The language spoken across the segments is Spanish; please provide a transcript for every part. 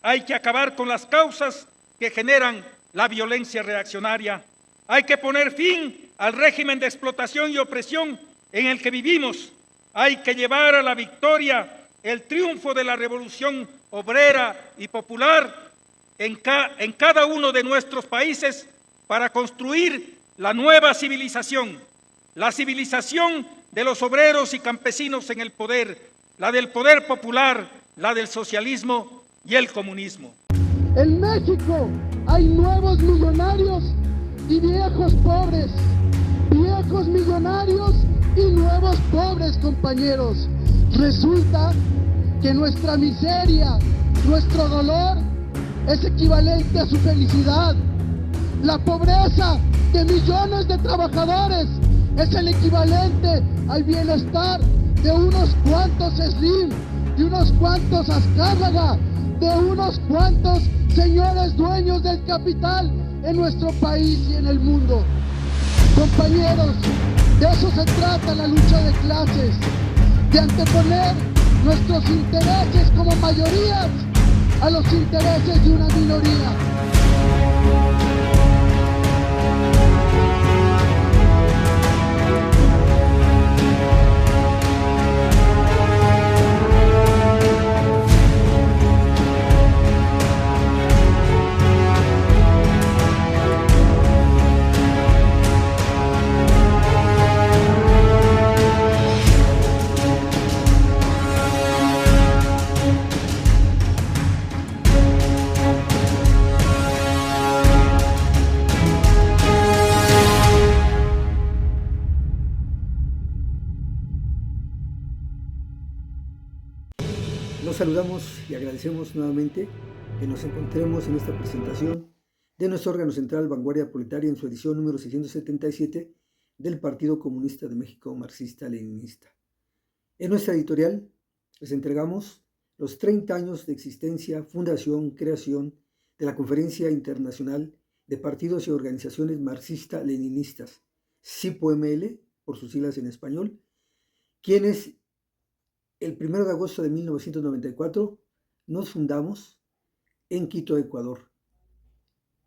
Hay que acabar con las causas que generan la violencia reaccionaria. Hay que poner fin al régimen de explotación y opresión en el que vivimos. Hay que llevar a la victoria el triunfo de la revolución obrera y popular en cada uno de nuestros países para construir la nueva civilización, la civilización de los obreros y campesinos en el poder, la del poder popular, la del socialismo y el comunismo. En México hay nuevos millonarios y viejos pobres, viejos millonarios y nuevos pobres, compañeros. Resulta que nuestra miseria, nuestro dolor es equivalente a su felicidad. La pobreza de millones de trabajadores es el equivalente al bienestar de unos cuantos Slim, de unos cuantos Azcárraga, de unos cuantos señores dueños del capital en nuestro país y en el mundo. Compañeros, de eso se trata la lucha de clases, de anteponer nuestros intereses como mayorías a los intereses de una minoría. Nos saludamos y agradecemos nuevamente que nos encontremos en esta presentación de nuestro órgano central Vanguardia Proletaria en su edición número 677 del Partido Comunista de México Marxista-Leninista. En nuestra editorial les entregamos los 30 años de existencia, fundación, creación de la Conferencia Internacional de Partidos y Organizaciones Marxista-Leninistas, CIPO-ML, por sus siglas en español, quienes el 1 de agosto de 1994 nos fundamos en Quito, Ecuador,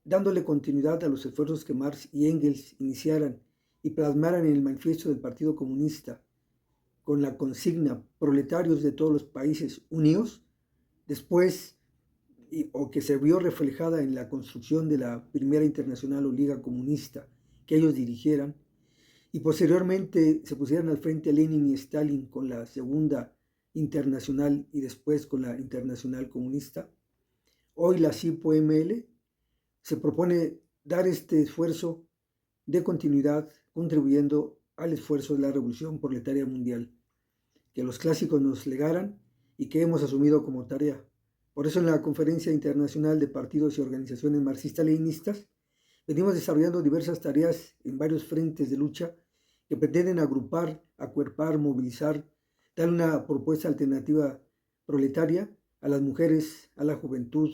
dándole continuidad a los esfuerzos que Marx y Engels iniciaran y plasmaran en el manifiesto del Partido Comunista con la consigna proletarios de todos los países unidos, después o que se vio reflejada en la construcción de la primera internacional o liga comunista que ellos dirigieran, y posteriormente se pusieran al frente Lenin y Stalin con la segunda internacional y después con la internacional comunista. Hoy la CIPO-ML se propone dar este esfuerzo de continuidad contribuyendo al esfuerzo de la revolución proletaria mundial que los clásicos nos legaran y que hemos asumido como tarea. Por eso en la Conferencia Internacional de Partidos y Organizaciones Marxistas-Leninistas venimos desarrollando diversas tareas en varios frentes de lucha que pretenden agrupar, acuerpar, movilizar, dar una propuesta alternativa proletaria a las mujeres, a la juventud,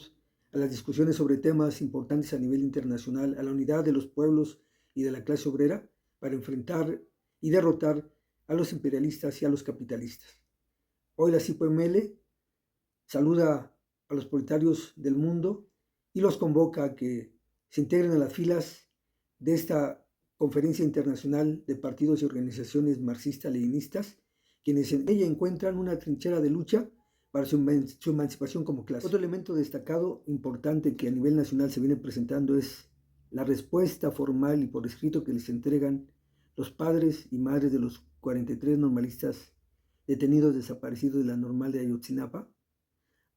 a las discusiones sobre temas importantes a nivel internacional, a la unidad de los pueblos y de la clase obrera para enfrentar y derrotar a los imperialistas y a los capitalistas. Hoy la CIPO-ML saluda a los proletarios del mundo y los convoca a que se integren a las filas de esta Conferencia Internacional de Partidos y Organizaciones Marxistas-Leninistas, quienes en ella encuentran una trinchera de lucha para su emancipación como clase. Otro elemento destacado, importante, que a nivel nacional se viene presentando es la respuesta formal y por escrito que les entregan los padres y madres de los 43 normalistas detenidos desaparecidos de la normal de Ayotzinapa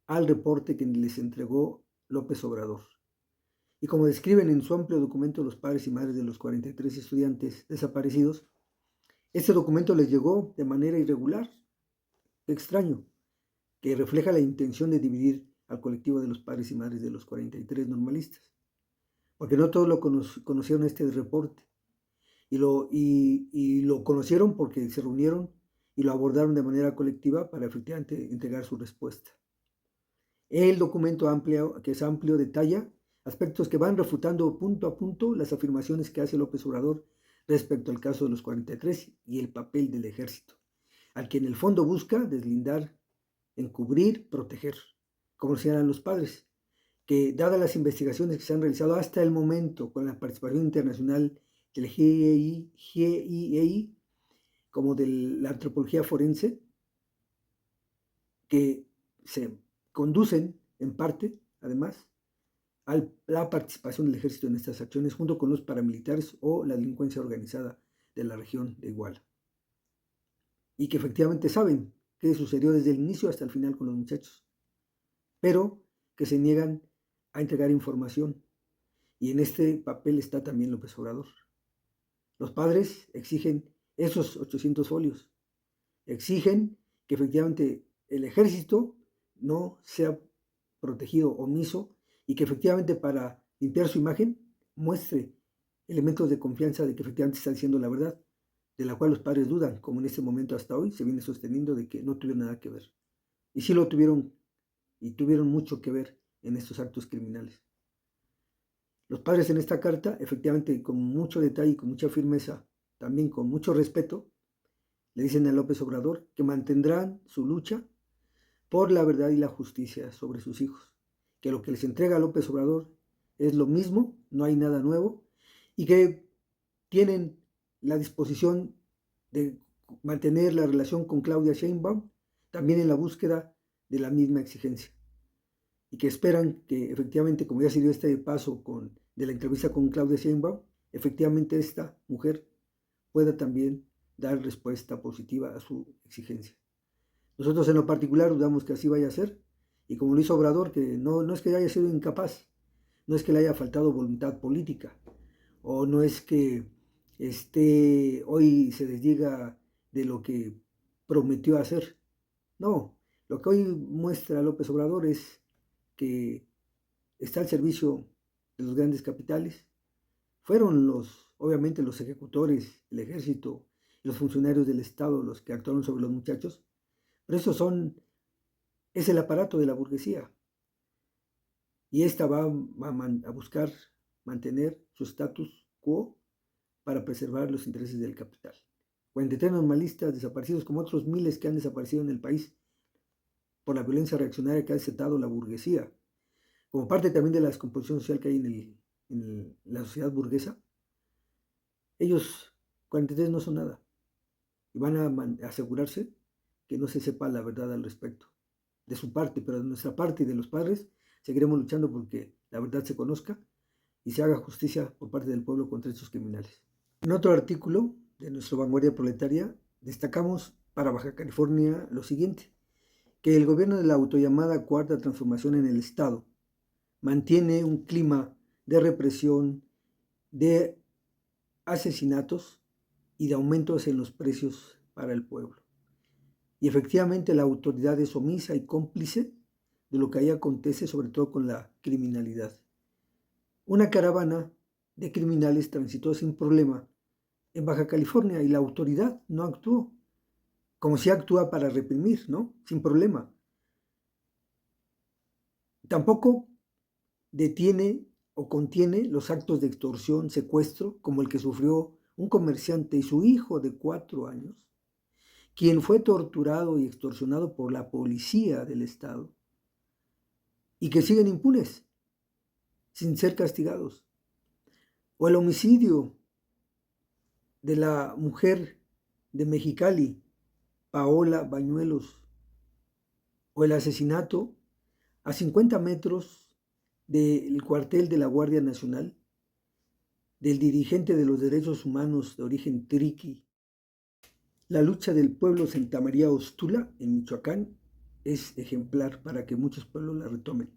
al reporte que les entregó López Obrador. Y como describen en su amplio documento los padres y madres de los 43 estudiantes desaparecidos, este documento les llegó de manera irregular, extraño, que refleja la intención de dividir al colectivo de los padres y madres de los 43 normalistas, porque no todos lo conocieron este reporte, y lo conocieron porque se reunieron y lo abordaron de manera colectiva para efectivamente entregar su respuesta. El documento amplio, que es amplio, detalla aspectos que van refutando punto a punto las afirmaciones que hace López Obrador respecto al caso de los 43 y el papel del ejército, al que en el fondo busca deslindar, encubrir, proteger, como señalan los padres, que dadas las investigaciones que se han realizado hasta el momento con la participación internacional del GIEI como de la antropología forense, que se conducen en parte, además, a la participación del ejército en estas acciones junto con los paramilitares o la delincuencia organizada de la región de Iguala. Y que efectivamente saben qué sucedió desde el inicio hasta el final con los muchachos, pero que se niegan a entregar información. Y en este papel está también López Obrador. Los padres exigen esos 800 folios, exigen que efectivamente el ejército no sea protegido, omiso, y que efectivamente para limpiar su imagen muestre elementos de confianza de que efectivamente está diciendo la verdad, de la cual los padres dudan, como en este momento hasta hoy se viene sosteniendo de que no tuvieron nada que ver. Y sí lo tuvieron, y tuvieron mucho que ver en estos actos criminales. Los padres en esta carta, efectivamente, con mucho detalle y con mucha firmeza, también con mucho respeto, le dicen a López Obrador que mantendrán su lucha por la verdad y la justicia sobre sus hijos, que lo que les entrega a López Obrador es lo mismo, no hay nada nuevo, y que tienen la disposición de mantener la relación con Claudia Sheinbaum, también en la búsqueda de la misma exigencia, y que esperan que efectivamente, como ya se dio este paso de la entrevista con Claudia Sheinbaum, efectivamente esta mujer pueda también dar respuesta positiva a su exigencia. Nosotros en lo particular dudamos que así vaya a ser, y como lo hizo Obrador, que no es que haya sido incapaz, no es que le haya faltado voluntad política, o no es que hoy se desdiga de lo que prometió hacer. No, lo que hoy muestra López Obrador es que está al servicio de los grandes capitales. Fueron obviamente los ejecutores, el ejército y los funcionarios del Estado los que actuaron sobre los muchachos, pero es el aparato de la burguesía. Y esta va a buscar mantener su status quo para preservar los intereses del capital. 43 normalistas desaparecidos, como otros miles que han desaparecido en el país por la violencia reaccionaria que ha desatado la burguesía, como parte también de la descomposición social que hay en la sociedad burguesa. Ellos, 43, no son nada, y van a asegurarse que no se sepa la verdad al respecto. De su parte, pero de nuestra parte y de los padres, seguiremos luchando porque la verdad se conozca y se haga justicia por parte del pueblo contra estos criminales. En otro artículo de nuestra Vanguardia Proletaria, destacamos para Baja California lo siguiente: que el gobierno de la autollamada Cuarta Transformación en el Estado mantiene un clima de represión, de asesinatos y de aumentos en los precios para el pueblo. Y efectivamente la autoridad es omisa y cómplice de lo que ahí acontece, sobre todo con la criminalidad. Una caravana de criminales transitó sin problema en Baja California y la autoridad no actuó, como si actúa para reprimir, ¿no? Sin problema. Tampoco detiene o contiene los actos de extorsión, secuestro, como el que sufrió un comerciante y su hijo de 4 años, quien fue torturado y extorsionado por la policía del Estado y que siguen impunes, sin ser castigados. O el homicidio de la mujer de Mexicali, Paola Bañuelos, o el asesinato a 50 metros del cuartel de la Guardia Nacional del dirigente de los derechos humanos de origen triqui. La lucha del pueblo Santa María Ostula en Michoacán es ejemplar para que muchos pueblos la retomen.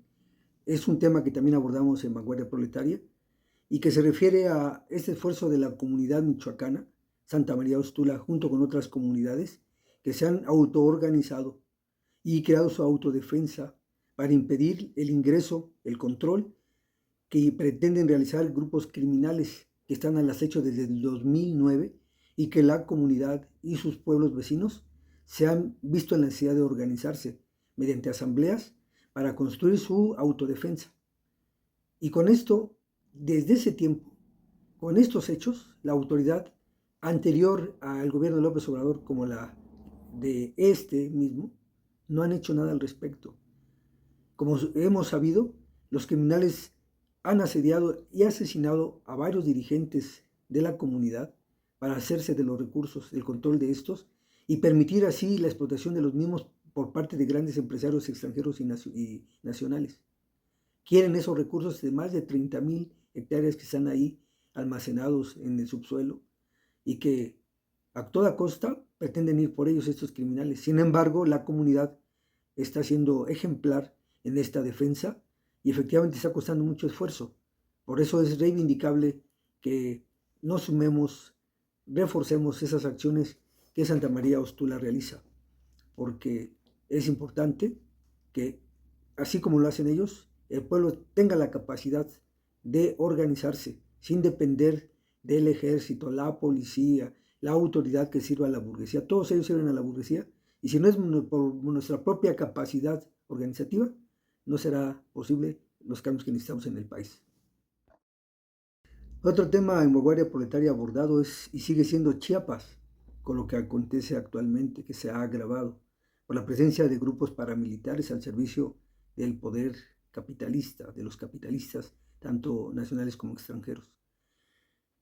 Es un tema que también abordamos en Vanguardia Proletaria y que se refiere a este esfuerzo de la comunidad michoacana, Santa María Ostula, junto con otras comunidades que se han autoorganizado y creado su autodefensa para impedir el ingreso, el control que pretenden realizar grupos criminales que están al acecho desde el 2009 y que la comunidad y sus pueblos vecinos se han visto en la necesidad de organizarse mediante asambleas para construir su autodefensa. Y con esto, desde ese tiempo, con estos hechos, la autoridad anterior al gobierno de López Obrador como la de este mismo, no han hecho nada al respecto. Como hemos sabido, Los criminales han asediado y asesinado a varios dirigentes de la comunidad para hacerse de los recursos, el control de estos y permitir así la explotación de los mismos por parte de grandes empresarios extranjeros y nacionales. Quieren esos recursos de más de 30,000 hectáreas que están ahí almacenados en el subsuelo y que a toda costa pretenden ir por ellos estos criminales. Sin embargo, la comunidad está siendo ejemplar en esta defensa y efectivamente está costando mucho esfuerzo. Por eso es reivindicable que nos sumemos, reforcemos esas acciones que Santa María Ostula realiza, porque es importante que, así como lo hacen ellos, el pueblo tenga la capacidad de organizarse sin depender del ejército, la policía, la autoridad que sirva a la burguesía. Todos ellos sirven a la burguesía y si no es por nuestra propia capacidad organizativa, no será posible los cambios que necesitamos en el país. Otro tema en Vanguardia Proletaria abordado es y sigue siendo Chiapas, con lo que acontece actualmente, que se ha agravado por la presencia de grupos paramilitares al servicio del poder capitalista, de los capitalistas, tanto nacionales como extranjeros.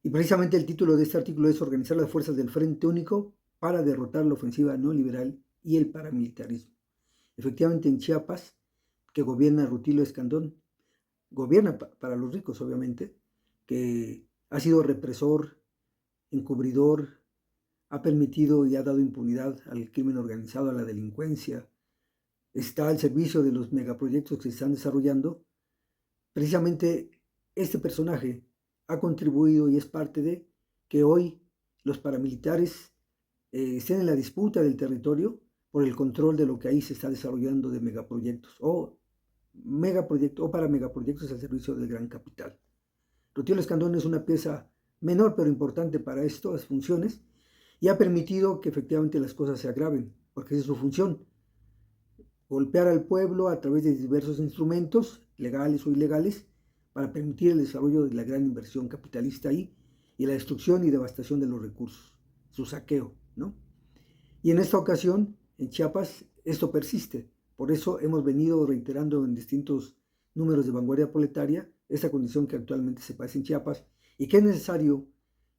Y precisamente el título de este artículo es Organizar las fuerzas del Frente Único para derrotar la ofensiva neoliberal y el paramilitarismo. Efectivamente, en Chiapas, que gobierna Rutilio Escandón, gobierna para los ricos, obviamente, que ha sido represor, encubridor, ha permitido y ha dado impunidad al crimen organizado, a la delincuencia, está al servicio de los megaproyectos que se están desarrollando. Precisamente este personaje ha contribuido y es parte de que hoy los paramilitares estén en la disputa del territorio por el control de lo que ahí se está desarrollando de megaproyectos o para megaproyectos al servicio del gran capital. Rutilio Escandón es una pieza menor pero importante para estas funciones y ha permitido que efectivamente las cosas se agraven, porque esa es su función, golpear al pueblo a través de diversos instrumentos, legales o ilegales, para permitir el desarrollo de la gran inversión capitalista ahí y la destrucción y devastación de los recursos, su saqueo, ¿no? Y en esta ocasión, en Chiapas, esto persiste. Por eso hemos venido reiterando en distintos números de Vanguardia Proletaria esta condición que actualmente se padece en Chiapas y que es necesario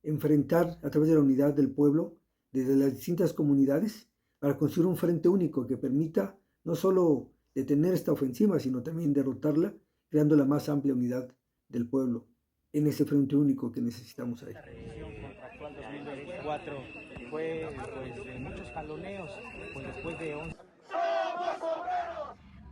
enfrentar a través de la unidad del pueblo desde las distintas comunidades para construir un frente único que permita no solo detener esta ofensiva, sino también derrotarla, creando la más amplia unidad del pueblo en ese frente único que necesitamos ahí. La revisión contractual 2024 fue de muchos jaloneos, después de 11.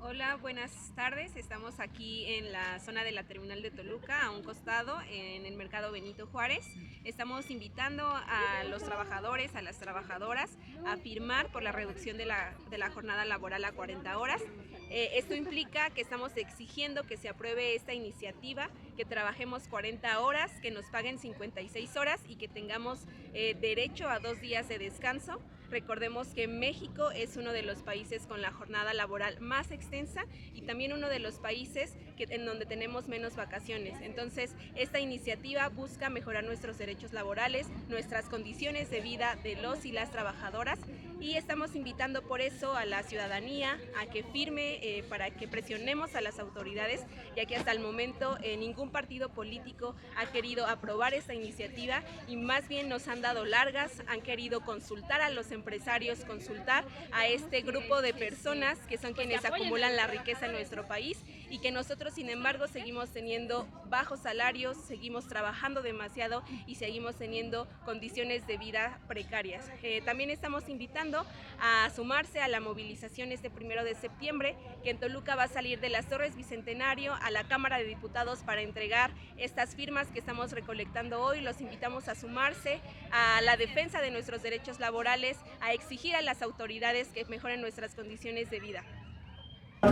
Hola, buenas tardes. Estamos aquí en la zona de la terminal de Toluca, a un costado, en el mercado Benito Juárez. Estamos invitando a los trabajadores, a las trabajadoras, a firmar por la reducción de la jornada laboral a 40 horas. Esto implica que estamos exigiendo que se apruebe esta iniciativa, que trabajemos 40 horas, que nos paguen 56 horas y que tengamos derecho a 2 días de descanso. Recordemos que México es uno de los países con la jornada laboral más extensa y también uno de los países en donde tenemos menos vacaciones. Entonces, esta iniciativa busca mejorar nuestros derechos laborales, nuestras condiciones de vida de los y las trabajadoras, y estamos invitando por eso a la ciudadanía a que firme para que presionemos a las autoridades, ya que hasta el momento ningún partido político ha querido aprobar esta iniciativa y más bien nos han dado largas, han querido consultar a los empresarios, consultar a este grupo de personas que son quienes acumulan la riqueza en nuestro país y que nosotros, sin embargo, seguimos teniendo bajos salarios, seguimos trabajando demasiado y seguimos teniendo condiciones de vida precarias. También estamos invitando a sumarse a la movilización este 1 de septiembre, que en Toluca va a salir de las Torres Bicentenario a la Cámara de Diputados para entregar estas firmas que estamos recolectando hoy. Los invitamos a sumarse a la defensa de nuestros derechos laborales, a exigir a las autoridades que mejoren nuestras condiciones de vida. La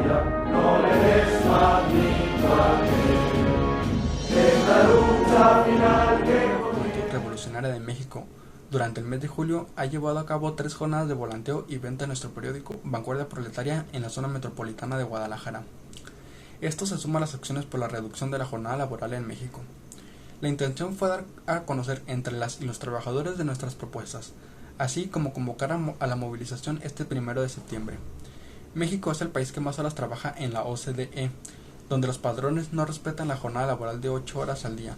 Juventud Revolucionaria de México durante el mes de julio ha llevado a cabo 3 jornadas de volanteo y venta de nuestro periódico Vanguardia Proletaria en la zona metropolitana de Guadalajara. Esto se suma a las acciones por la reducción de la jornada laboral en México. La intención fue dar a conocer entre las y los trabajadores de nuestras propuestas, así como convocar a la movilización este 1 de septiembre. México es el país que más horas trabaja en la OCDE, donde los padrones no respetan la jornada laboral de 8 horas al día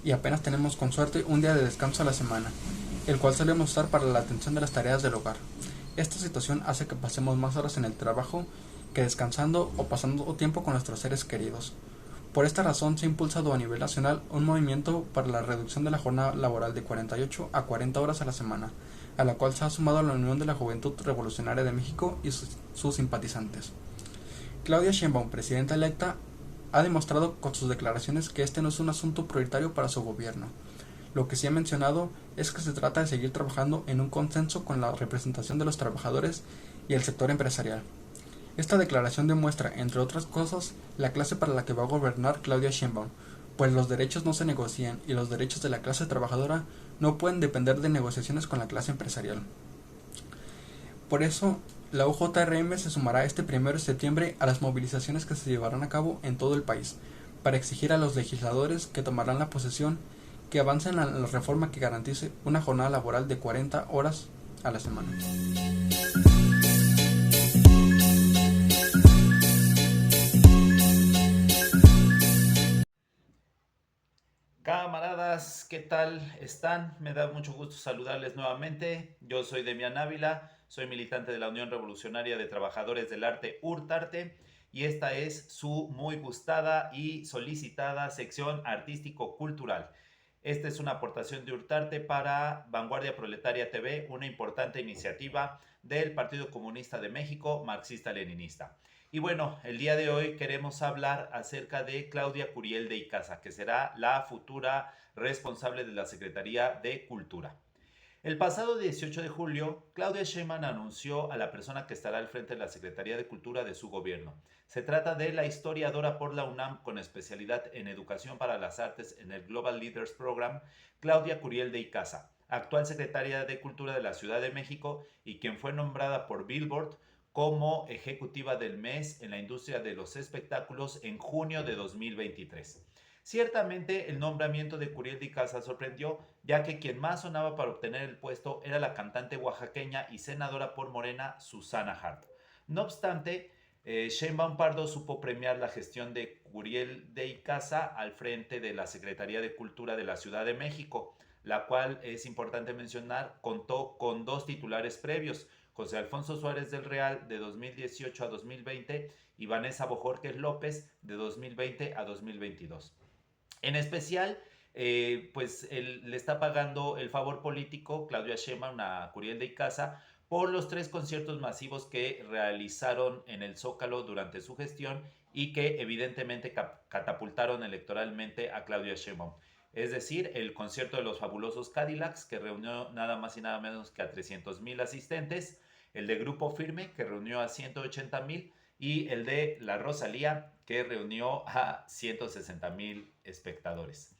y apenas tenemos con suerte un día de descanso a la semana, el cual solemos usar para la atención de las tareas del hogar. Esta situación hace que pasemos más horas en el trabajo que descansando o pasando tiempo con nuestros seres queridos. Por esta razón se ha impulsado a nivel nacional un movimiento para la reducción de la jornada laboral de 48 a 40 horas a la semana, a la cual se ha sumado la Unión de la Juventud Revolucionaria de México y sus simpatizantes. Claudia Sheinbaum, presidenta electa, ha demostrado con sus declaraciones que este no es un asunto prioritario para su gobierno. Lo que sí ha mencionado es que se trata de seguir trabajando en un consenso con la representación de los trabajadores y el sector empresarial. Esta declaración demuestra, entre otras cosas, la clase para la que va a gobernar Claudia Sheinbaum, pues los derechos no se negocian y los derechos de la clase trabajadora no pueden depender de negociaciones con la clase empresarial. Por eso, la UJRM se sumará este 1 de septiembre a las movilizaciones que se llevarán a cabo en todo el país, para exigir a los legisladores que tomarán la posesión que avancen a la reforma que garantice una jornada laboral de 40 horas a la semana. Camaradas, ¿qué tal están? Me da mucho gusto saludarles nuevamente. Yo soy Demián Ávila, soy militante de la Unión Revolucionaria de Trabajadores del Arte URTARTE y esta es su muy gustada y solicitada sección artístico-cultural. Esta es una aportación de URTARTE para Vanguardia Proletaria TV, una importante iniciativa del Partido Comunista de México, marxista-leninista. Y bueno, el día de hoy queremos hablar acerca de Claudia Curiel de Icaza, que será la futura responsable de la Secretaría de Cultura. El pasado 18 de julio, Claudia Sheinbaum anunció a la persona que estará al frente de la Secretaría de Cultura de su gobierno. Se trata de la historiadora por la UNAM con especialidad en Educación para las Artes en el Global Leaders Program, Claudia Curiel de Icaza, actual secretaria de Cultura de la Ciudad de México y quien fue nombrada por Billboard como ejecutiva del mes en la industria de los espectáculos en junio de 2023. Ciertamente el nombramiento de Curiel de Icaza sorprendió, ya que quien más sonaba para obtener el puesto era la cantante oaxaqueña y senadora por Morena, Susana Hart. No obstante, Sheinbaum Pardo supo premiar la gestión de Curiel de Icaza al frente de la Secretaría de Cultura de la Ciudad de México, la cual, es importante mencionar, contó con 2 titulares previos, José Alfonso Suárez del Real de 2018 a 2020 y Vanessa Bojorquez López de 2020 a 2022. En especial, le está pagando el favor político Claudia Sheinbaum a Curiel de Icaza por los 3 conciertos masivos que realizaron en el Zócalo durante su gestión y que evidentemente catapultaron electoralmente a Claudia Sheinbaum. Es decir, el concierto de los fabulosos Cadillacs, que reunió nada más y nada menos que a 300,000 asistentes, el de Grupo Firme, que reunió a 180,000, y el de La Rosalía, que reunió a 160,000 espectadores.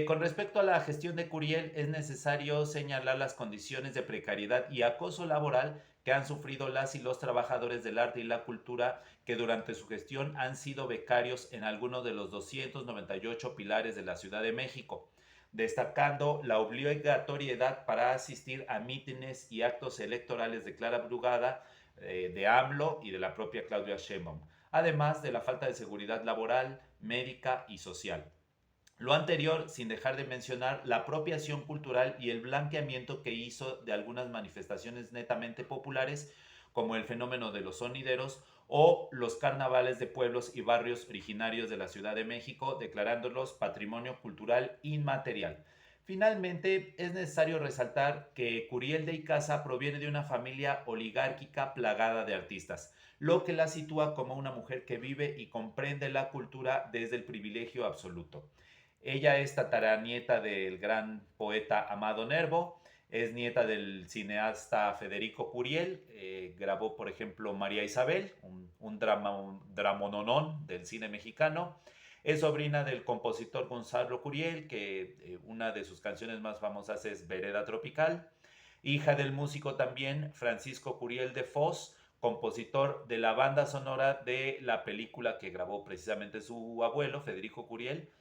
Con respecto a la gestión de Curiel, es necesario señalar las condiciones de precariedad y acoso laboral que han sufrido las y los trabajadores del arte y la cultura que durante su gestión han sido becarios en algunos de los 298 pilares de la Ciudad de México, destacando la obligatoriedad para asistir a mítines y actos electorales de Clara Brugada, de AMLO y de la propia Claudia Sheinbaum, además de la falta de seguridad laboral, médica y social. Lo anterior, sin dejar de mencionar la apropiación cultural y el blanqueamiento que hizo de algunas manifestaciones netamente populares, como el fenómeno de los sonideros o los carnavales de pueblos y barrios originarios de la Ciudad de México, declarándolos patrimonio cultural inmaterial. Finalmente, es necesario resaltar que Curiel de Icaza proviene de una familia oligárquica plagada de artistas, lo que la sitúa como una mujer que vive y comprende la cultura desde el privilegio absoluto. Ella es tataranieta del gran poeta Amado Nervo, es nieta del cineasta Federico Curiel, grabó por ejemplo María Isabel, un dramononón del cine mexicano. Es sobrina del compositor Gonzalo Curiel, que una de sus canciones más famosas es Vereda Tropical. Hija del músico también Francisco Curiel de Foz, compositor de la banda sonora de la película que grabó precisamente su abuelo, Federico Curiel,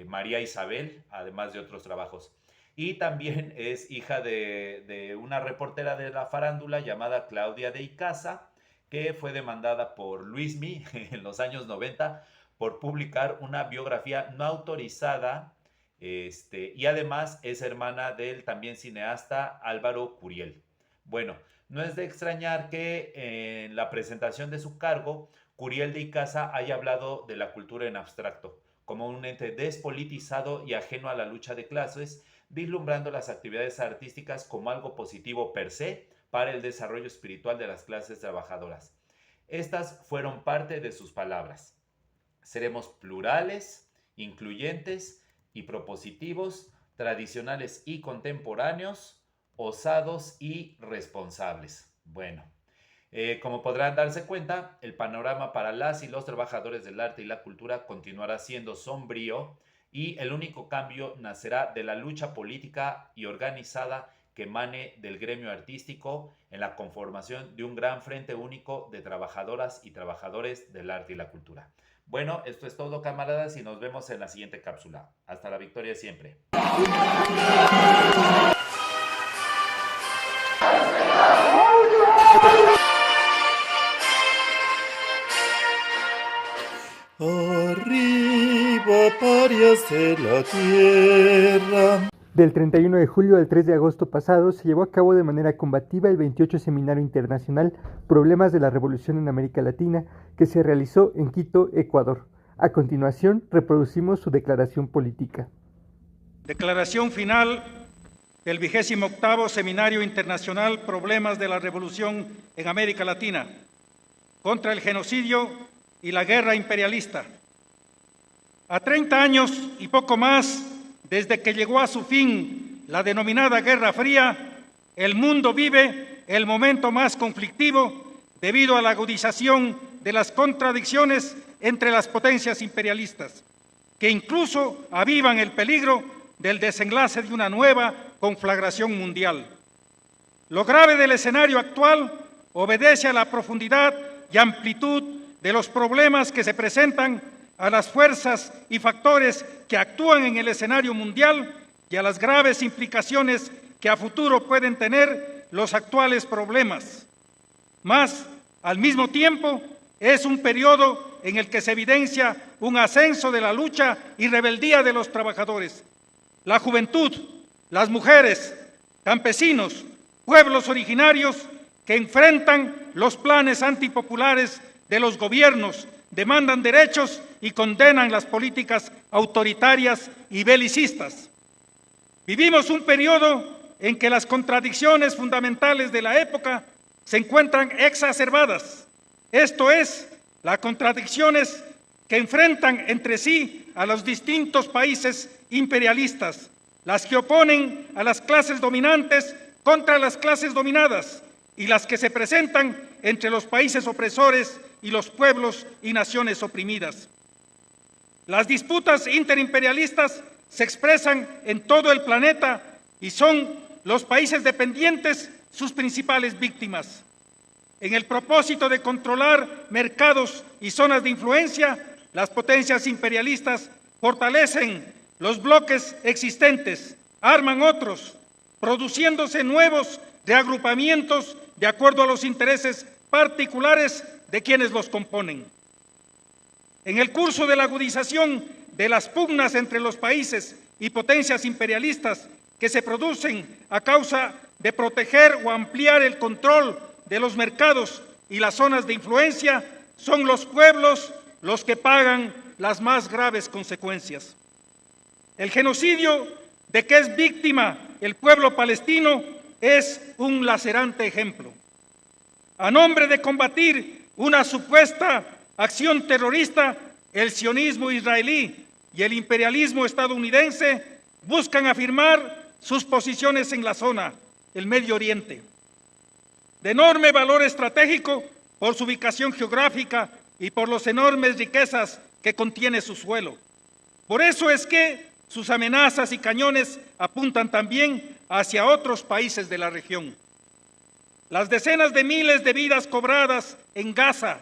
María Isabel, además de otros trabajos. Y también es hija de una reportera de la farándula llamada Claudia de Icaza, que fue demandada por Luismi en los años 90 por publicar una biografía no autorizada, y además es hermana del también cineasta Álvaro Curiel. Bueno, no es de extrañar que en la presentación de su cargo, Curiel de Icaza haya hablado de la cultura en abstracto, como un ente despolitizado y ajeno a la lucha de clases, vislumbrando las actividades artísticas como algo positivo per se para el desarrollo espiritual de las clases trabajadoras. Estas fueron parte de sus palabras. Seremos plurales, incluyentes y propositivos, tradicionales y contemporáneos, osados y responsables. Bueno, como podrán darse cuenta, el panorama para las y los trabajadores del arte y la cultura continuará siendo sombrío y el único cambio nacerá de la lucha política y organizada que emane del gremio artístico en la conformación de un gran frente único de trabajadoras y trabajadores del arte y la cultura. Bueno, esto es todo, camaradas, y nos vemos en la siguiente cápsula. Hasta la victoria siempre. Arriba, parias de la tierra. Del 31 de julio al 3 de agosto pasado se llevó a cabo de manera combativa el 28 Seminario Internacional Problemas de la Revolución en América Latina, que se realizó en Quito, Ecuador. A continuación, reproducimos su declaración política. Declaración final del 28º Seminario Internacional Problemas de la Revolución en América Latina contra el genocidio y la guerra imperialista. A 30 años y poco más desde que llegó a su fin la denominada Guerra Fría, el mundo vive el momento más conflictivo debido a la agudización de las contradicciones entre las potencias imperialistas, que incluso avivan el peligro del desenlace de una nueva conflagración mundial. Lo grave del escenario actual obedece a la profundidad y amplitud de los problemas que se presentan a las fuerzas y factores que actúan en el escenario mundial y a las graves implicaciones que a futuro pueden tener los actuales problemas. Mas, al mismo tiempo, es un periodo en el que se evidencia un ascenso de la lucha y rebeldía de los trabajadores. La juventud, las mujeres, campesinos, pueblos originarios que enfrentan los planes antipopulares de los gobiernos, demandan derechos y condenan las políticas autoritarias y belicistas. Vivimos un periodo en que las contradicciones fundamentales de la época se encuentran exacerbadas. Esto es, las contradicciones que enfrentan entre sí a los distintos países imperialistas, las que oponen a las clases dominantes contra las clases dominadas y las que se presentan entre los países opresores y los pueblos y naciones oprimidas. Las disputas interimperialistas se expresan en todo el planeta y son los países dependientes sus principales víctimas. En el propósito de controlar mercados y zonas de influencia, las potencias imperialistas fortalecen los bloques existentes, arman otros, produciéndose nuevos reagrupamientos de acuerdo a los intereses particulares de quienes los componen. En el curso de la agudización de las pugnas entre los países y potencias imperialistas que se producen a causa de proteger o ampliar el control de los mercados y las zonas de influencia, son los pueblos los que pagan las más graves consecuencias. El genocidio de que es víctima el pueblo palestino es un lacerante ejemplo. A nombre de combatir una supuesta acción terrorista, el sionismo israelí y el imperialismo estadounidense buscan afirmar sus posiciones en la zona, el Medio Oriente. De enorme valor estratégico por su ubicación geográfica y por las enormes riquezas que contiene su suelo. Por eso es que sus amenazas y cañones apuntan también hacia otros países de la región. Las decenas de miles de vidas cobradas en Gaza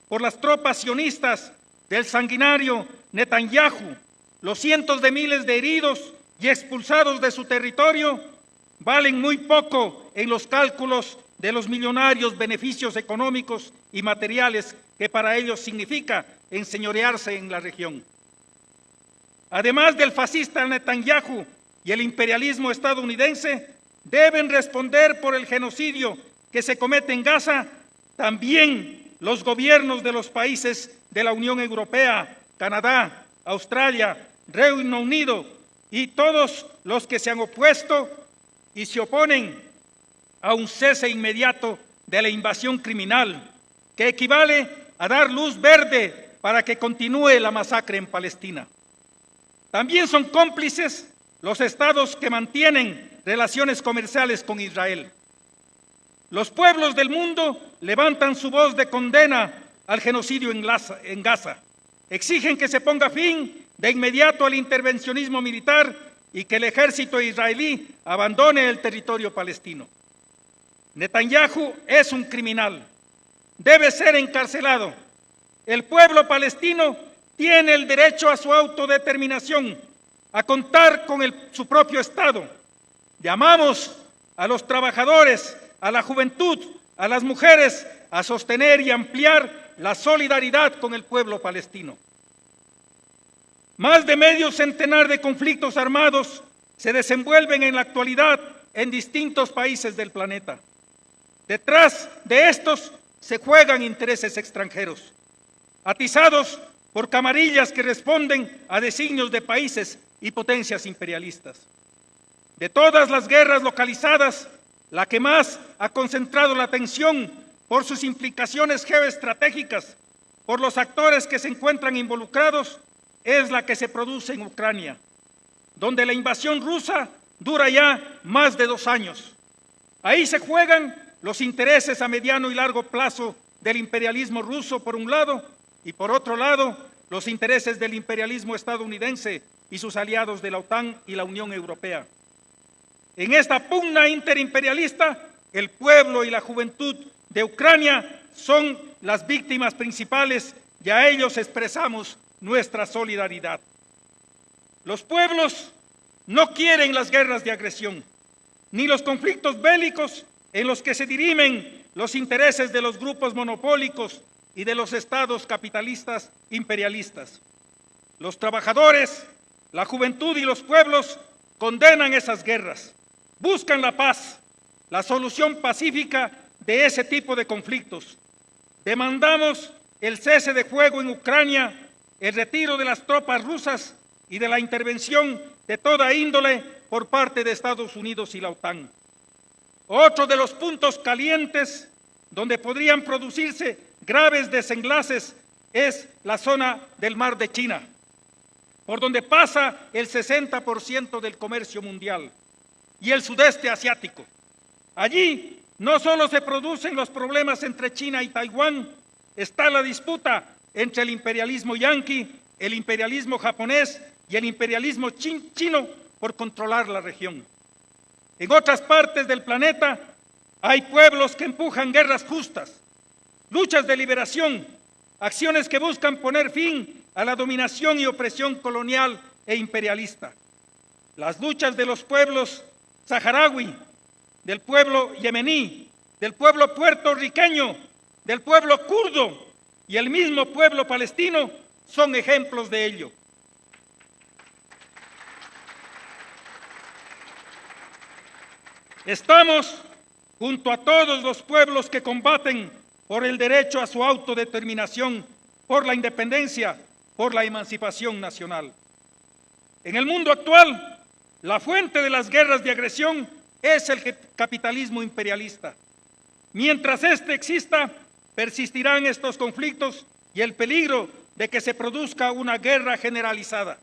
por las tropas sionistas del sanguinario Netanyahu, los cientos de miles de heridos y expulsados de su territorio, valen muy poco en los cálculos de los millonarios beneficios económicos y materiales que para ellos significa enseñorearse en la región. Además del fascista Netanyahu y el imperialismo estadounidense, deben responder por el genocidio que se comete en Gaza también los gobiernos de los países de la Unión Europea, Canadá, Australia, Reino Unido y todos los que se han opuesto y se oponen a un cese inmediato de la invasión criminal, que equivale a dar luz verde para que continúe la masacre en Palestina. También son cómplices los estados que mantienen relaciones comerciales con Israel. Los pueblos del mundo levantan su voz de condena al genocidio en Gaza. Exigen que se ponga fin de inmediato al intervencionismo militar y que el ejército israelí abandone el territorio palestino. Netanyahu es un criminal. Debe ser encarcelado. El pueblo palestino tiene el derecho a su autodeterminación, a contar con su propio Estado. Llamamos a los trabajadores, a la juventud, a las mujeres, a sostener y ampliar la solidaridad con el pueblo palestino. Más de medio centenar de conflictos armados se desenvuelven en la actualidad en distintos países del planeta. Detrás de estos se juegan intereses extranjeros, atizados por camarillas que responden a designios de países y potencias imperialistas. De todas las guerras localizadas, la que más ha concentrado la atención por sus implicaciones geoestratégicas, por los actores que se encuentran involucrados, es la que se produce en Ucrania, donde la invasión rusa dura ya más de 2 años. Ahí se juegan los intereses a mediano y largo plazo del imperialismo ruso por un lado, y por otro lado, los intereses del imperialismo estadounidense y sus aliados de la OTAN y la Unión Europea. En esta pugna interimperialista, el pueblo y la juventud de Ucrania son las víctimas principales y a ellos expresamos nuestra solidaridad. Los pueblos no quieren las guerras de agresión, ni los conflictos bélicos en los que se dirimen los intereses de los grupos monopólicos y de los estados capitalistas imperialistas. Los trabajadores, la juventud y los pueblos condenan esas guerras, buscan la paz, la solución pacífica de ese tipo de conflictos. Demandamos el cese de fuego en Ucrania, el retiro de las tropas rusas y de la intervención de toda índole por parte de Estados Unidos y la OTAN. Otro de los puntos calientes donde podrían producirse graves desenlaces es la zona del Mar de China, por donde pasa el 60% del comercio mundial, y el sudeste asiático. Allí no solo se producen los problemas entre China y Taiwán, está la disputa entre el imperialismo yanqui, el imperialismo japonés y el imperialismo chino por controlar la región. En otras partes del planeta hay pueblos que empujan guerras justas, luchas de liberación, acciones que buscan poner fin a la dominación y opresión colonial e imperialista. Las luchas de los pueblos saharaui, del pueblo yemení, del pueblo puertorriqueño, del pueblo kurdo y el mismo pueblo palestino son ejemplos de ello. Estamos junto a todos los pueblos que combaten por el derecho a su autodeterminación, por la independencia, por la emancipación nacional. En el mundo actual, la fuente de las guerras de agresión es el capitalismo imperialista. Mientras éste exista, persistirán estos conflictos y el peligro de que se produzca una guerra generalizada.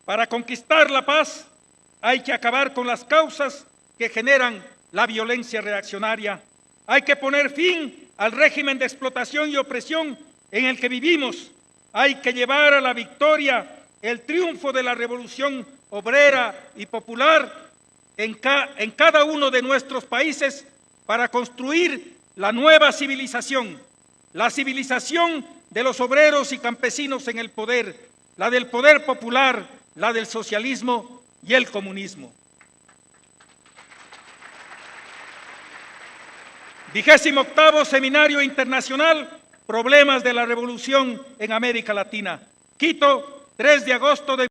Para conquistar la paz, hay que acabar con las causas que generan la violencia reaccionaria. Hay que poner fin al régimen de explotación y opresión en el que vivimos. Hay que llevar a la victoria el triunfo de la revolución obrera y popular en cada uno de nuestros países para construir la nueva civilización, la civilización de los obreros y campesinos en el poder, la del poder popular, la del socialismo y el comunismo. 28º Seminario Internacional Problemas de la Revolución en América Latina. Quito, 3 de agosto de